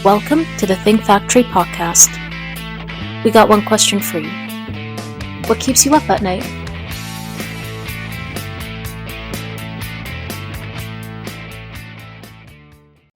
Welcome to the Think Factory podcast. We got one question for you. What keeps you up at night?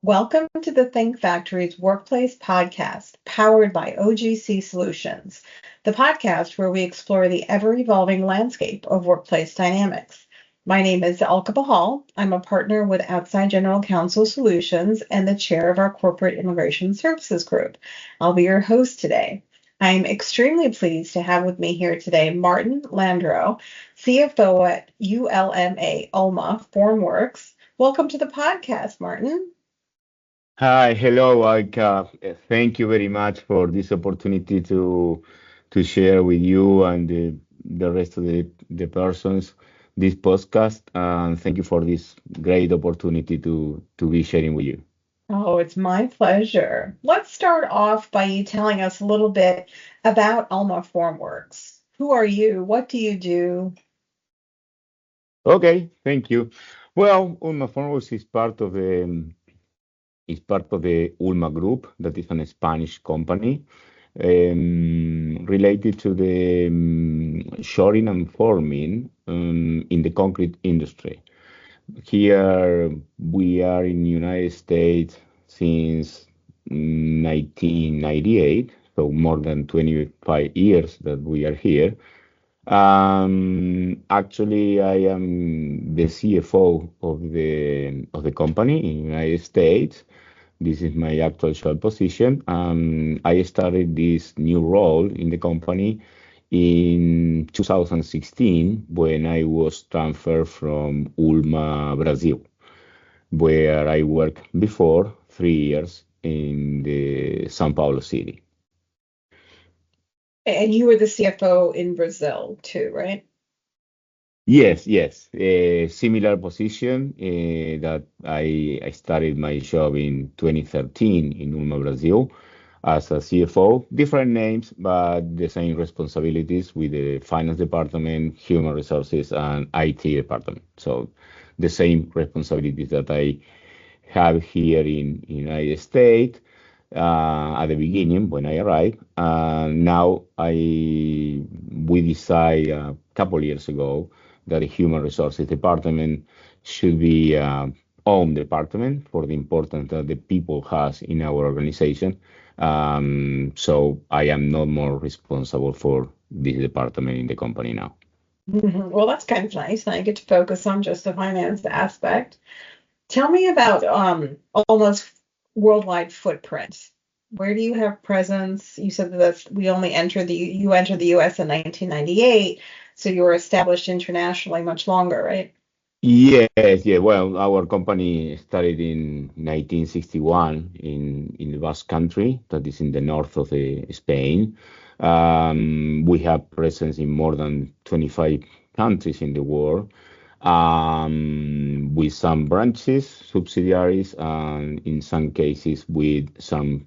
Welcome to the Think Factory's Workplace podcast, powered by OGC Solutions, the podcast where we explore the ever-evolving landscape of workplace dynamics. My name is Alka Bahal. I'm a partner with Outside General Counsel Solutions and the chair of our Corporate Immigration Services Group. I'll be your host today. I'm extremely pleased to have with me here today Martin Alejandro, CFO at ULMA Formworks. Welcome to the podcast, Martin. Hi, hello, Alka. Thank you very much for this opportunity to share with you and the rest of the persons this podcast. And thank you for this great opportunity to be sharing with you. Oh, it's my pleasure. Let's start off by you telling us a little bit about ULMA Formworks. Who are you? What do you do? Okay, thank you. Well, ULMA Formworks is part of the ULMA group, that is a Spanish company related to the shoring and forming in the concrete industry. Here we are in the United States since 1998, so more than 25 years that we are here. Actually, I am the CFO of the company in the United States. This is my actual job position. I started this new role in the company in 2016 when I was transferred from ULMA, Brazil, where I worked before 3 years in the São Paulo city. And you were the CFO in Brazil too, right? Yes. A similar position that I started my job in 2013 in ULMA, Brazil as a CFO. Different names, but the same responsibilities with the finance department, human resources, and IT department. So the same responsibilities that I have here in United States at the beginning when I arrived. Now we decide a couple years ago that the human resources department should be own department for the importance that the people has in our organization. So I am not more responsible for this department in the company now. Well, that's kind of nice. And I get to focus on just the finance aspect. Tell me about almost worldwide footprint. Where do you have presence? You said that you entered the US in 1998, so you were established internationally much longer, right? Yes. Well, our company started in 1961 in the Basque Country, that is in the north of Spain. We have presence in more than 25 countries in the world, with some branches, subsidiaries, and in some cases with some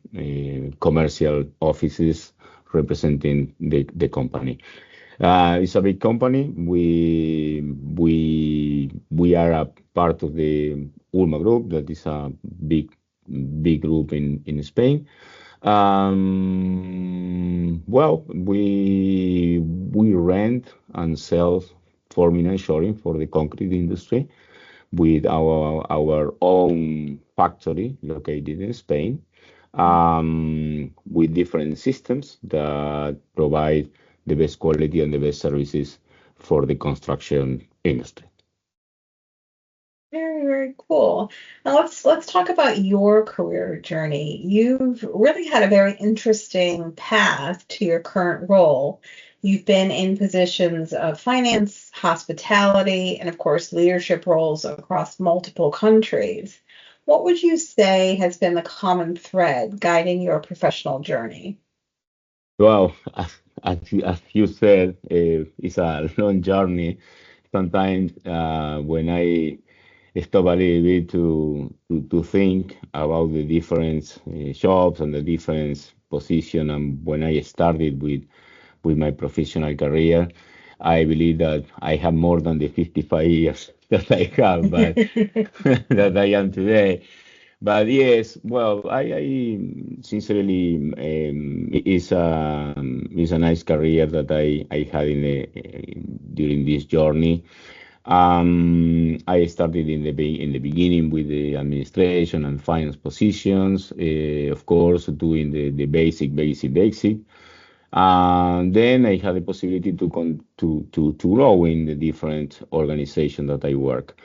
commercial offices representing the company. It's a big company. We are a part of the ULMA group, that is a big group in Spain. Well, we rent and sell forming and shoring for the concrete industry with our own factory located in Spain, with different systems that provide the best quality and the best services for the construction industry. Very, very cool. Now let's talk about your career journey. You've really had a very interesting path to your current role. You've been in positions of finance, hospitality, and of course, leadership roles across multiple countries. What would you say has been the common thread guiding your professional journey? Well, as you said, it's a long journey. Sometimes when I stop a little bit to think about the different jobs and the different position, and when I started with my professional career, I believe that I have more than the 55 years that I have, but that I am today. But yes, well, I sincerely it's a nice career that I had during this journey. I started in the beginning with the administration and finance positions, of course, doing the basic. And then I had the possibility to grow in the different organization that I work.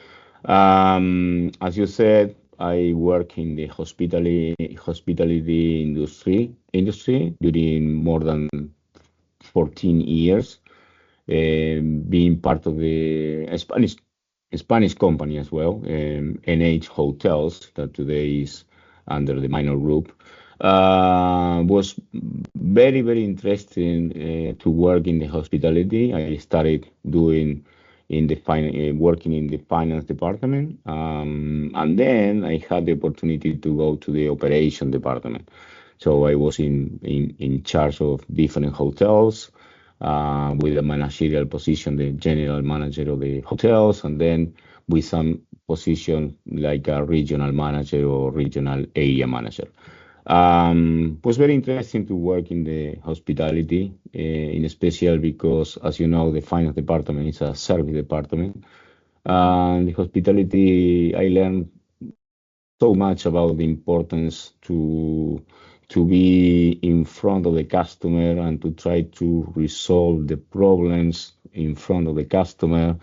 As you said, I work in the hospitality industry during more than 14 years, being part of the Spanish company as well, NH Hotels, that today is under the minor group. Was very interesting to work in the hospitality. I started doing working in the finance department, and then I had the opportunity to go to the operation department. So I was in charge of different hotels, with a managerial position, the general manager of the hotels, and then with some position like a regional manager or regional area manager. Was very interesting to work in the hospitality, in special because, as you know, the finance department is a service department. And the hospitality, I learned so much about the importance to be in front of the customer and to try to resolve the problems in front of the customer.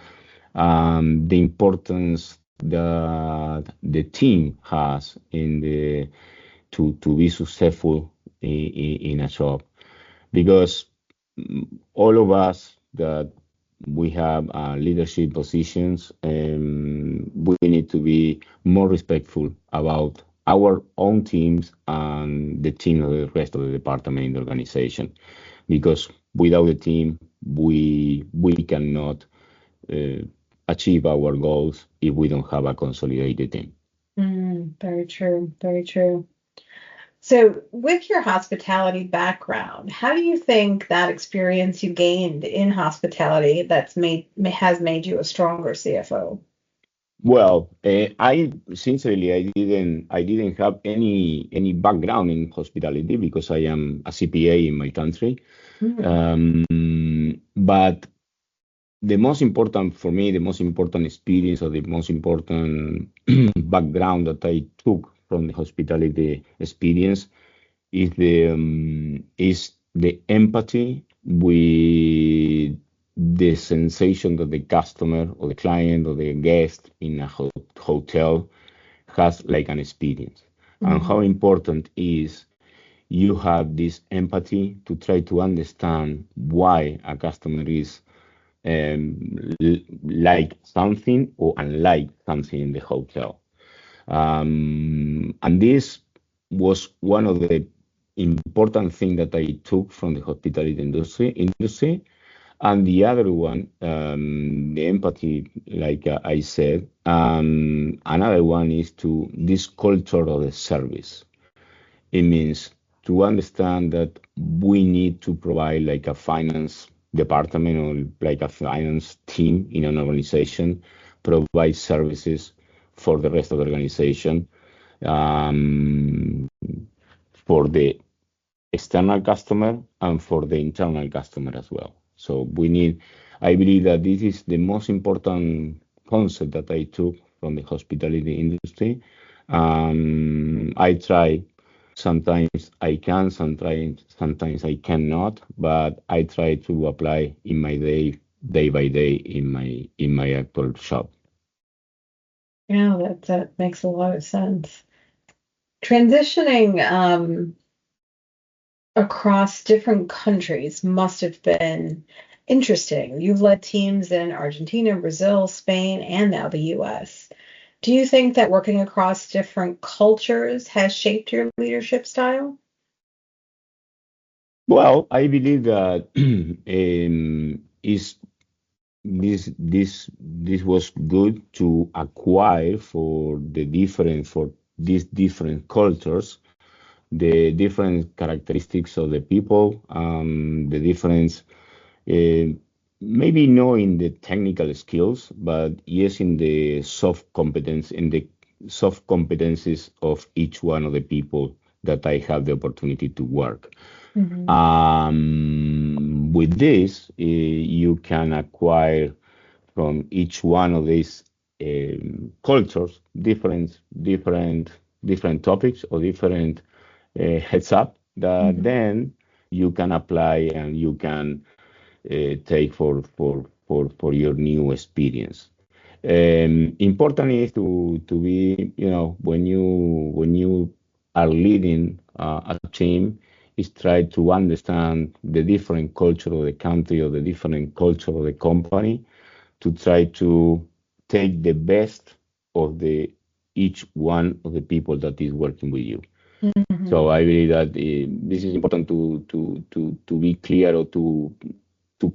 The importance that the team has to be successful in a job, because all of us that we have leadership positions, we need to be more respectful about our own teams and the team of the rest of the department in the organization, because without the team, we cannot uh, achieve our goals if we don't have a consolidated team. Very true. Very true. So, with your hospitality background, how do you think that experience you gained in hospitality has made you a stronger CFO? Well, I sincerely I didn't have any background in hospitality because I am a CPA in my country. Mm, But the most important for me, the most important experience or the most important background that I took from the hospitality experience is the empathy with the sensation that the customer or the client or the guest in a hotel has like an experience, and how mm, important is you have this empathy to try to understand why a customer is like something or unlike something in the hotel. And this was one of the important things that I took from the hospitality industry. And the other one, the empathy, like I said, another one is to this culture of the service. It means to understand that we need to provide like a finance department or like a finance team in an organization, provide services for the rest of the organization, um, for the external customer and for the internal customer as well. So I believe that this is the most important concept that I took from the hospitality industry. I try, sometimes I can, sometimes I cannot, but I try to apply in my day by day in my actual job. yeah, that makes a lot of sense. Transitioning across different countries must have been interesting. You've led teams in Argentina, Brazil, Spain, and now the US. Do you think that working across different cultures has shaped your leadership style? Well, I believe that is this was good to acquire for these different cultures, the different characteristics of the people, the difference, uh, maybe not in the technical skills, but yes, in the soft competence, in the soft competencies of each one of the people that I have the opportunity to work. Mm-hmm. With this, you can acquire from each one of these cultures different topics or different heads up that Mm-hmm. then you can apply and you can take for your new experience. Important is to be, when you are leading a team, is try to understand the different culture of the country or the different culture of the company, to try to take the best of the each one of the people that is working with you. Mm-hmm. So I believe that this is important to be clear, or to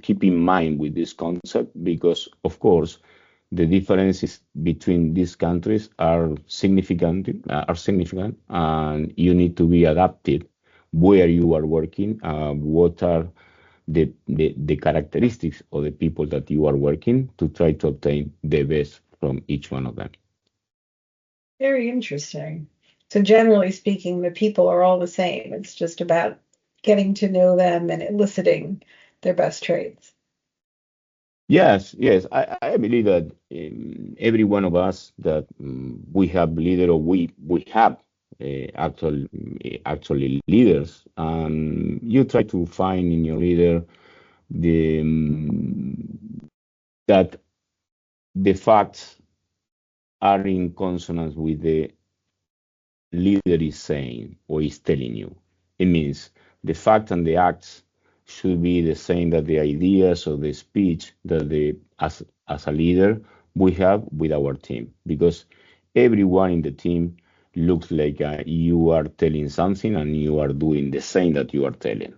keep in mind with this concept, because of course the differences between these countries are significant, and you need to be adapted where you are working. What are the characteristics of the people that you are working, to try to obtain the best from each one of them. Very interesting. So generally speaking, the people are all the same. It's just about getting to know them and eliciting their best traits. Yes, yes. I believe that every one of us that we have leader, or we have actually leaders, and you try to find in your leader the that the facts are in consonance with the leader is saying or is telling you. It means the fact and the acts should be the same, that the ideas or the speech that as a leader we have with our team, because everyone in the team looks like you are telling something and you are doing the same that you are telling.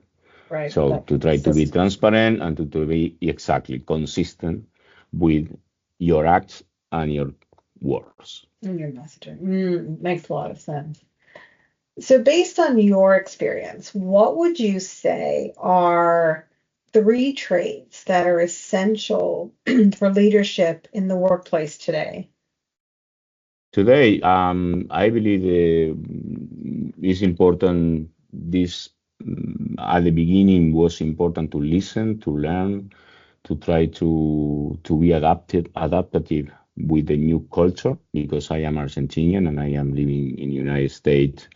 Right. So That to try to be consistency transparent and to be exactly consistent with your acts and your words. in your messaging. Makes a lot of sense. So based on your experience, what would you say are three traits that are essential for leadership in the workplace today? Today, I believe it's important. This at the beginning was important to listen, to learn, to try to be adaptive with the new culture, because I am Argentinian and I am living in the United States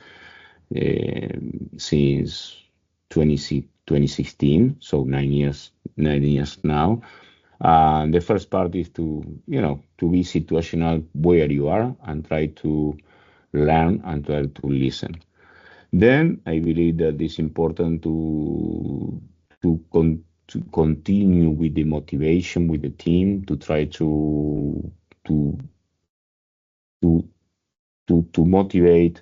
since 2016, so 9 years now. The first part is to be situational where you are and try to learn and try to listen. Then I believe that it's important to continue with the motivation with the team, to try to to to motivate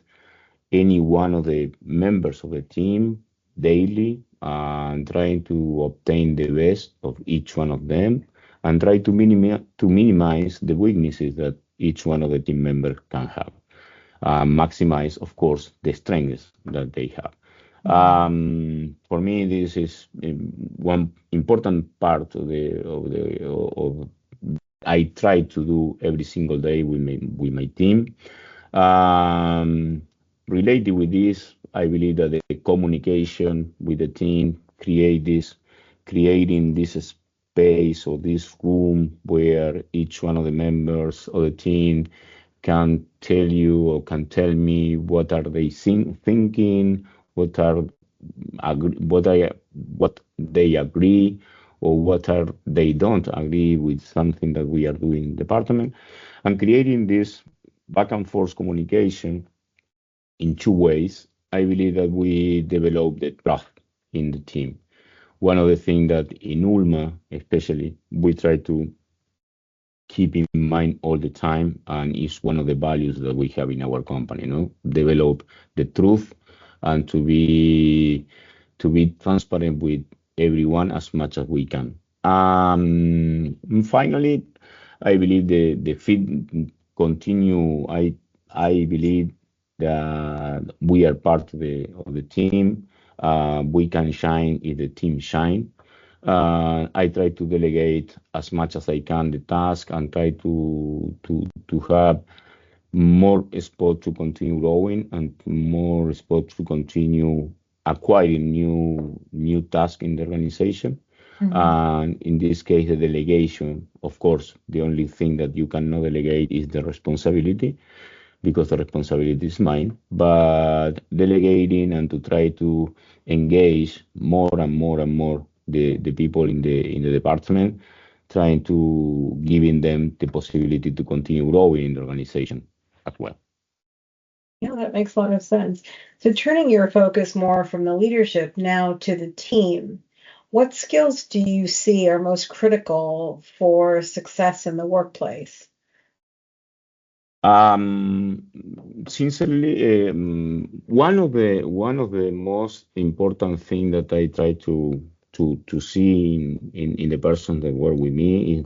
any one of the members of the team daily, and trying to obtain the best of each one of them, and try to minimize the weaknesses that each one of the team members can have. Maximize, of course, the strengths that they have. For me, this is one important part of I try to do every single day with my team. Um, Related with this, I believe that the communication with the team creating this space or this room where each one of the members of the team can tell you or can tell me what are they thinking, what they agree, or what are they don't agree with something that we are doing in the department, and creating this back and forth communication in two ways. I believe that we develop the trust in the team. One of the things that in ULMA, especially, we try to keep in mind all the time, and is one of the values that we have in our company. Develop the truth, and to be transparent with everyone as much as we can. And finally, I believe the feed continue. I believe that we are part of the team. We can shine if the team shine. I try to delegate as much as I can the task, and try to have more spot to continue growing and more spot to continue acquiring new tasks in the organization. And in this case, the delegation, of course, the only thing that you cannot delegate is the responsibility because the responsibility is mine. But delegating and to try to engage more and more and more the people in the department, trying to giving them the possibility to continue growing in the organization as well. Yeah, that makes a lot of sense. So turning your focus more from the leadership now to the team, what skills do you see are most critical for success in the workplace? Sincerely, one of the most important thing that I try to see in the person that work with me is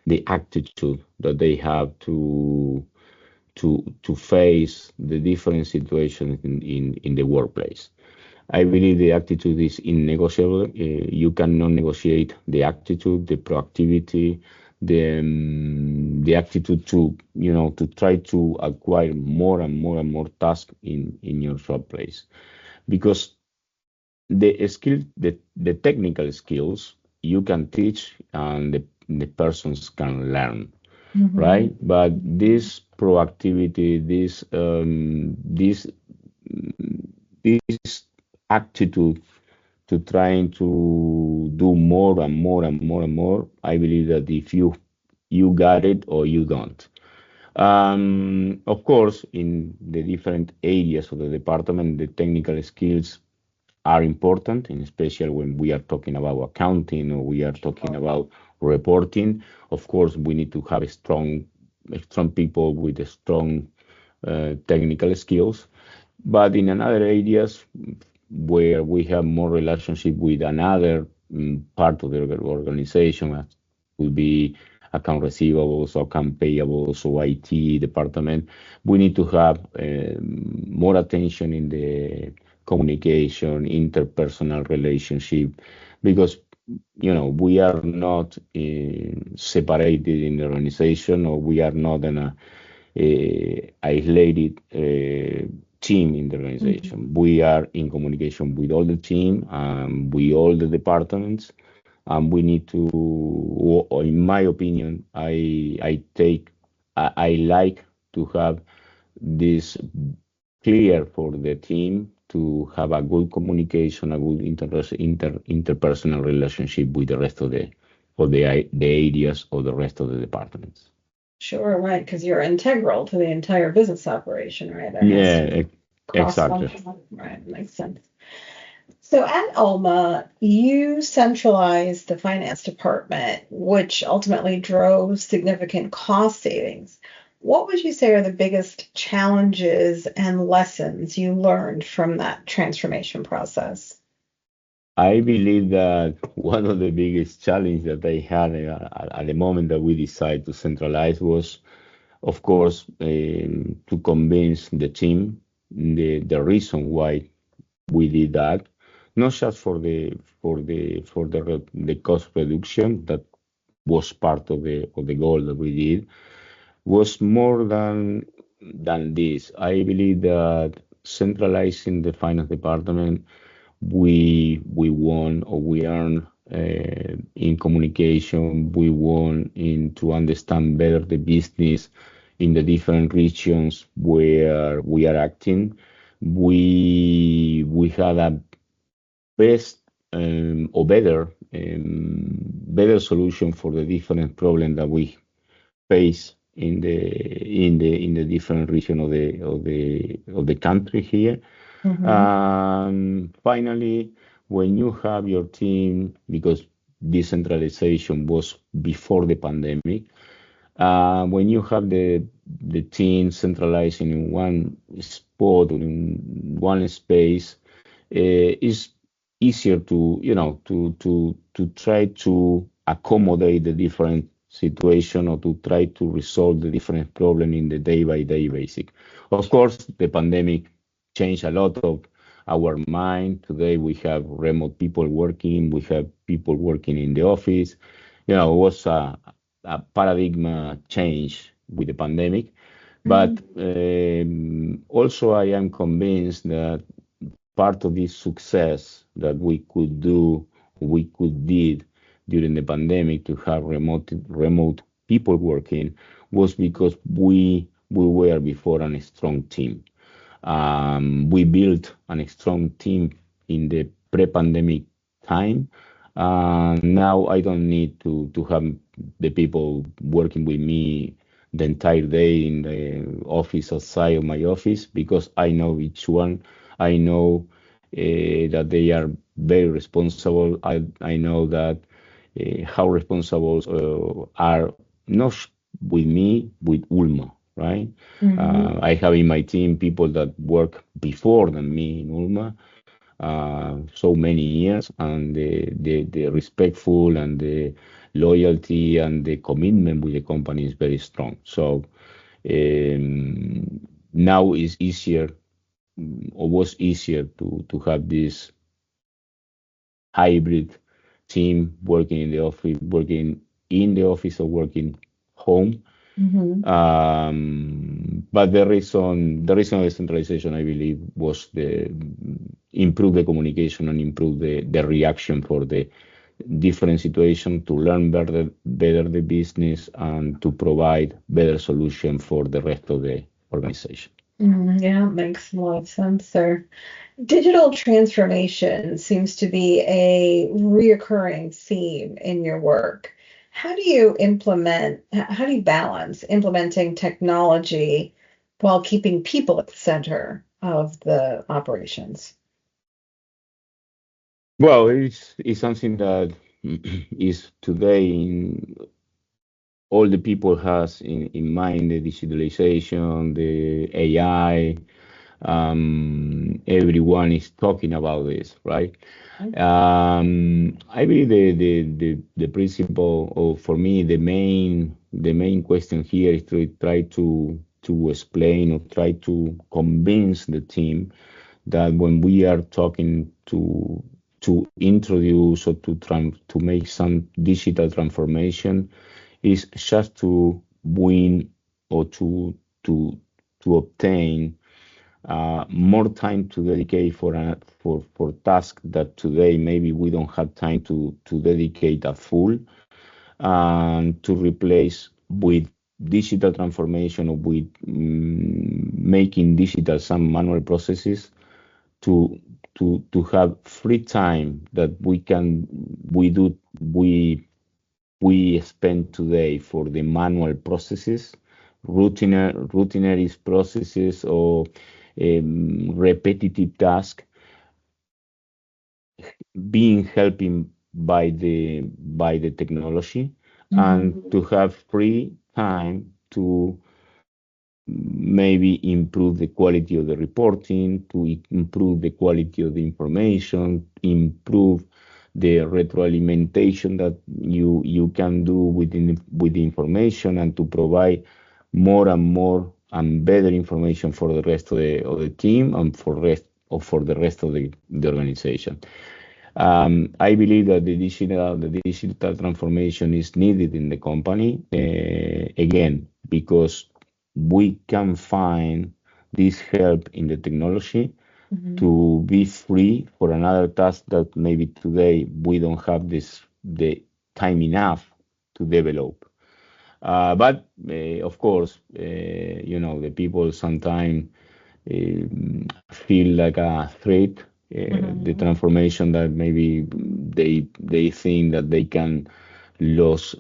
the attitude that they have to face the different situations in the workplace. I believe the attitude is unnegotiable. You cannot negotiate the attitude, the proactivity, the attitude to to try to acquire more and more and more tasks in your workplace, because the skill, the technical skills you can teach and the persons can learn, right? But this proactivity, this attitude to trying to do more and more and more and more, I believe that if you got it or you don't. Of course, in the different areas of the department, the technical skills are important, and especially when we are talking about accounting or we are talking about reporting. Of course, we need to have strong people with a strong technical skills. But in another areas where we have more relationship with another part of the organization, as could be account receivables or account payables or IT department, we need to have more attention in the communication, interpersonal relationship, because we are not separated in the organization, or we are not in a isolated team in the organization. We are in communication with all the team, with all the departments, and we need to, or in my opinion, I like to have this clear for the team to have a good communication, a good interpersonal relationship with the rest of the areas or the rest of the departments. Sure, right, because you're integral to the entire business operation, right? There has to Yeah, be exactly. cross-functional, right? Makes sense. So at ULMA, you centralized the finance department, which ultimately drove significant cost savings. What would you say are the biggest challenges and lessons you learned from that transformation process? I believe that one of the biggest challenges that I had at the moment that we decided to centralize was, of course, to convince the team the reason why we did that, not just for the cost reduction that was part of the goal that we did, was more than this. I believe that centralizing the finance department, we won, or we earn in communication. We won in to understand better the business in the different regions where we are acting. We had a best or better solution for the different problems that we face in the different region of the country here. Finally, when you have your team, because decentralization was before the pandemic, when you have the team centralizing in one spot or in one space, it's easier to to try to accommodate the different situation, or to try to resolve the different problem in the day by day basis. Of course, the pandemic changed a lot of our mind. Today we have remote people working, we have people working in the office. It was a paradigm change with the pandemic. But also, I am convinced that part of this success that we could did during the pandemic to have remote people working was because we were before a strong team. We built a strong team in the pre-pandemic time. Now I don't need to have the people working with me the entire day in the office outside of my office because I know each one. I know that they are very responsible. I know that how responsible are not with me, with ULMA, right? I have in my team people that work before than me in ULMA, so many years, and the respectful and the loyalty and the commitment with the company is very strong. So now it's easier or was easier to have this hybrid team working in the office or working home. But the reason of the centralization, I believe, was the improve the communication and improve the reaction for the different situation to learn better the business and to provide better solution for the rest of the organization. Yeah, makes a lot of sense, sir. Digital transformation seems to be a reoccurring theme in your work. How do you balance implementing technology while keeping people at the center of the operations? Well, it's something that is today in all the people has in mind the digitalization, the AI. Everyone is talking about this, right? I believe the principle, or for me, the main question here is to try to explain or try to convince the team that when we are talking to introduce or to make some digital transformation, is just to win or to obtain more time to dedicate for tasks that today maybe we don't have time to dedicate a full, and to replace with digital transformation or with making digital some manual processes to to have free time that we spend today for the manual processes, routinary processes, or repetitive task, being helping by the technology, and to have free time to maybe improve the quality of the reporting, to improve the quality of the information, improve the retroalimentation that you can do with the information, and to provide more and more and better information for the rest of the team and for the rest of the organization. I believe that the digital transformation is needed in the company, again, because we can find this help in the technology to be free for another task that maybe today we don't have the time enough to develop. But of course, the people sometimes feel like a threat. The transformation that maybe they think that they can lose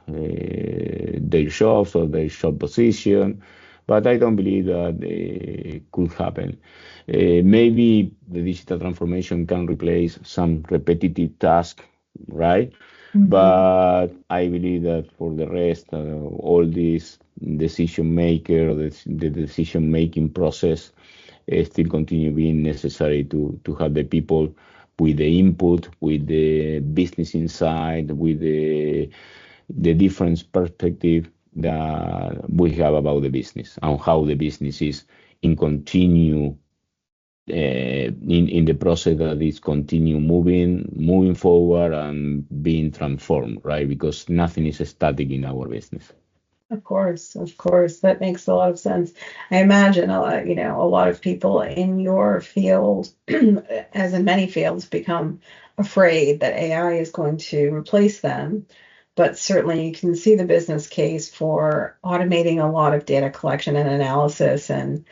their jobs or their job position, but I don't believe that could happen. Maybe the digital transformation can replace some repetitive task, right? But I believe that for the rest, all this decision maker, or the decision making process, still continue being necessary to have the people with the input, with the business insight, with the different perspective that we have about the business and how the business is in continue in the process that is continue moving forward and being transformed, right? Because nothing is static in our business. Of course, of course. That makes a lot of sense. I imagine a lot of people in your field, as in many fields, become afraid that AI is going to replace them. But certainly you can see the business case for automating a lot of data collection and analysis and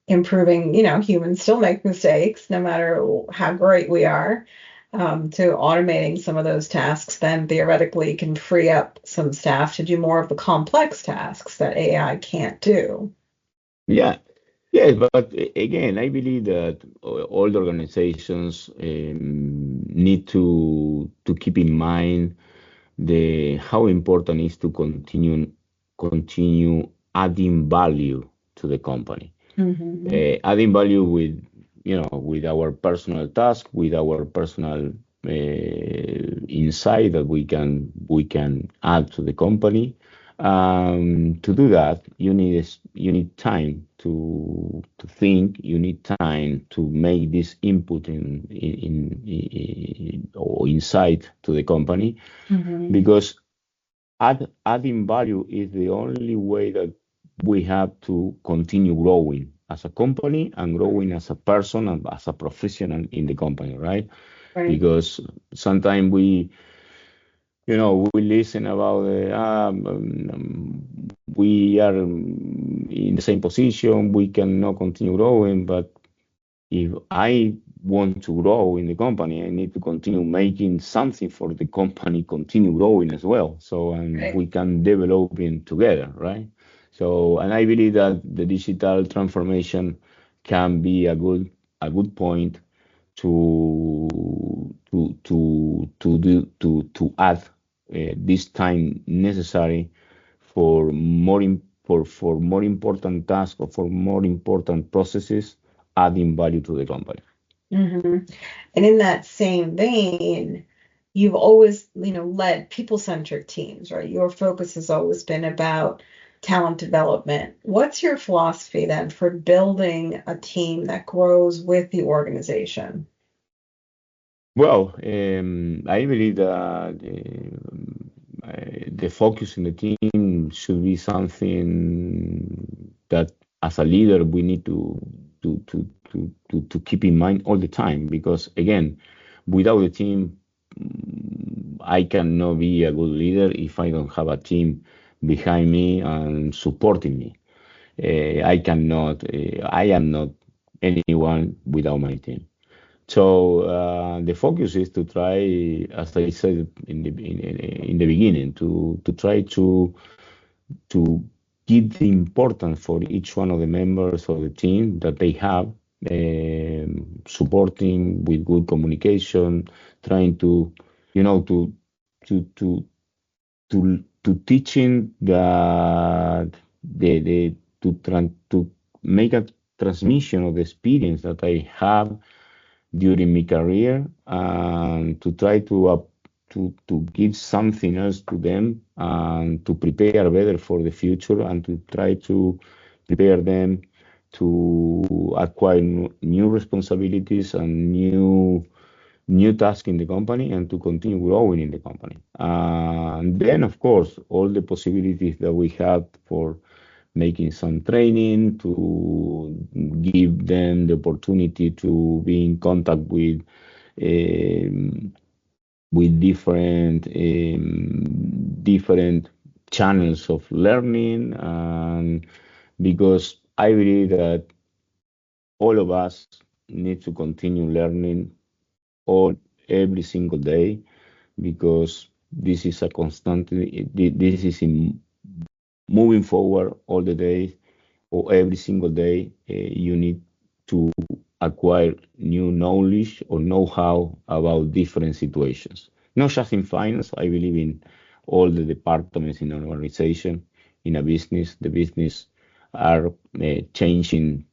improving, humans still make mistakes no matter how great we are. To automating some of those tasks, then theoretically can free up some staff to do more of the complex tasks that AI can't do. Yeah, yes, but again, I believe that all the organizations need to keep in mind the how important is to continue adding value to the company. Mm-hmm. Adding value with with our personal task, with our personal insight that we can add to the company. To do that, you need time to think. You need time to make this input in or insight to the company, Mm-hmm. because adding value is the only way that we have to continue growing as a company and growing as a person and as a professional in the company, right? Right. Because sometimes we listen about we are in the same position, we cannot continue growing, but if I want to grow in the company, I need to continue making something for the company, continue growing as well. So, and Right. we can develop it together, right? So, and I believe that the digital transformation can be a good point to add this time necessary for more important tasks or for more important processes, adding value to the company. Mm-hmm. And in that same vein, you've always, led people-centric teams, right? Your focus has always been about talent development. What's your philosophy then for building a team that grows with the organization? Well, I believe that the focus in the team should be something that, as a leader, we need to keep in mind all the time. Because again, without a team, I cannot be a good leader if I don't have a team behind me and supporting me. I am not anyone without my team. So the focus is to try, as I said in the beginning, to try to give the importance for each one of the members of the team that they have, supporting with good communication, trying to, to to to teaching to make a transmission of the experience that I have during my career, and to try to give something else to them and to prepare better for the future, and to try to prepare them to acquire new responsibilities and new tasks in the company, and to continue growing in the company. And then, of course, all the possibilities that we have for making some training, to give them the opportunity to be in contact um, with different channels of learning, and because I believe that all of us need to continue learning all every single day, because this is a constant. This is in moving forward all the days, or every single day. You need to acquire new knowledge or know-how about different situations. Not just in finance. I believe in all the departments in an organization, in a business. The business are changing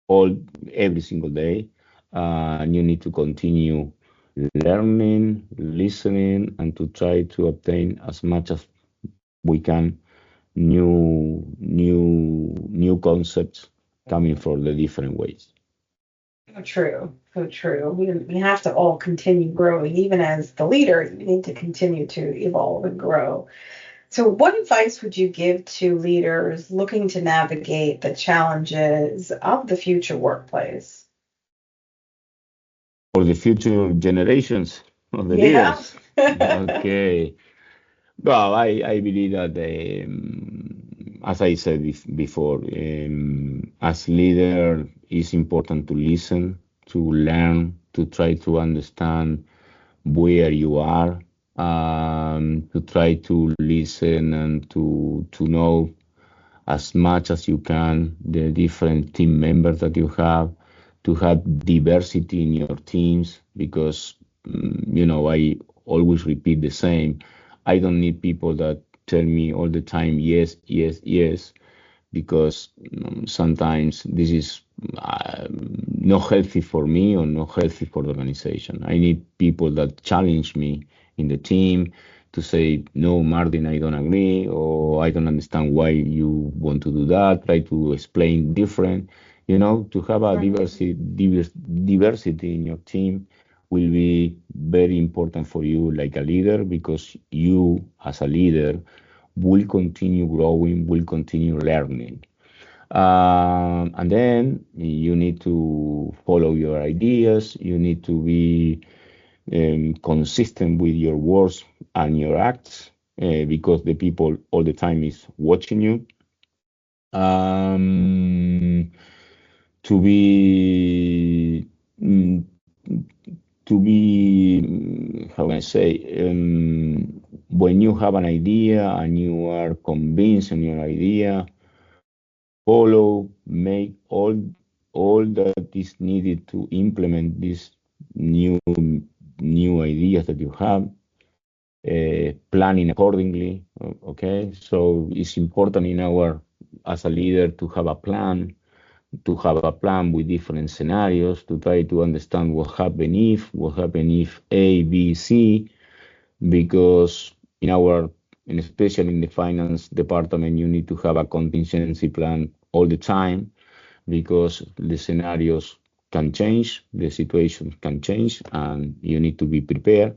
all every single day, and you need to continue learning, listening, and to try to obtain as much as we can new concepts coming from the different ways. So true. So true. We have to all continue growing. Even as the leader, you need to continue to evolve and grow. So, what advice would you give to leaders looking to navigate the challenges of the future workplace? For the future generations of the Yeah. leaders. Okay. Well, I believe that, as I said before, as leader, it's important to listen, to learn, to try to understand where you are, to try to listen and to know as much as you can the different team members that you have, to have diversity in your teams, because I always repeat the same. I don't need people that tell me all the time yes, yes, yes, because sometimes this is not healthy for me or not healthy for the organization. I need people that challenge me in the team to say, no, Martin, I don't agree, or I don't understand why you want to do that. Try to explain different. To have a Right. diversity in your team will be very important for you like a leader, because you as a leader will continue growing, will continue learning. And then you need to follow your ideas. You need to be consistent with your words and your acts, because the people all the time is watching you. Um, to be mm, how can I say, when you have an idea and you are convinced in your idea, follow, make all that is needed to implement these new new ideas that you have, planning accordingly. Okay, so it's important in our as a leader to have a plan, with different scenarios, to try to understand what happen if A, B, C, because in our, and especially in the finance department, you need to have a contingency plan all the time, because the scenarios can change, the situation can change, and you need to be prepared.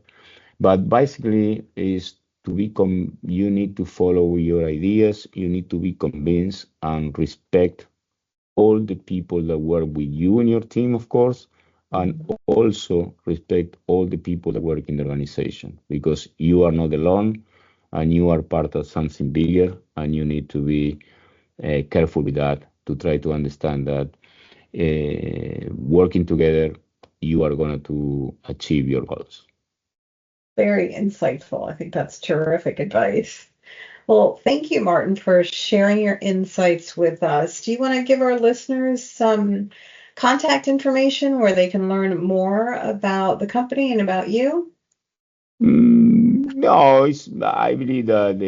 But basically, is to become, you need to follow your ideas, you need to be convinced and respect all the people that work with you in your team, of course, and also respect all the people that work in the organization, because you are not alone and you are part of something bigger, and you need to be careful with that, to try to understand that working together, you are going to achieve your goals. Very insightful. I think that's terrific advice. Well, thank you, Martin, for sharing your insights with us. Do you want to give our listeners some contact information where they can learn more about the company and about you? No, I believe that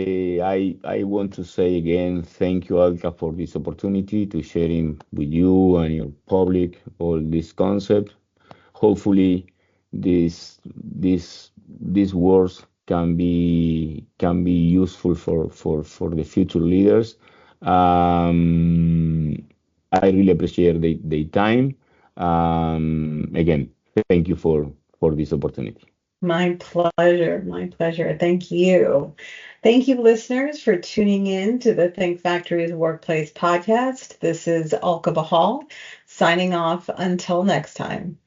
I want to say again, thank you, Alka, for this opportunity to sharing with you and your public all this concept. Hopefully, these words can be useful for the future leaders. I really appreciate the time. Again, thank you for this opportunity. My pleasure. My pleasure. Thank you. Thank you, listeners, for tuning in to the Think Factory's Workplace podcast. This is Alka Bahal signing off until next time.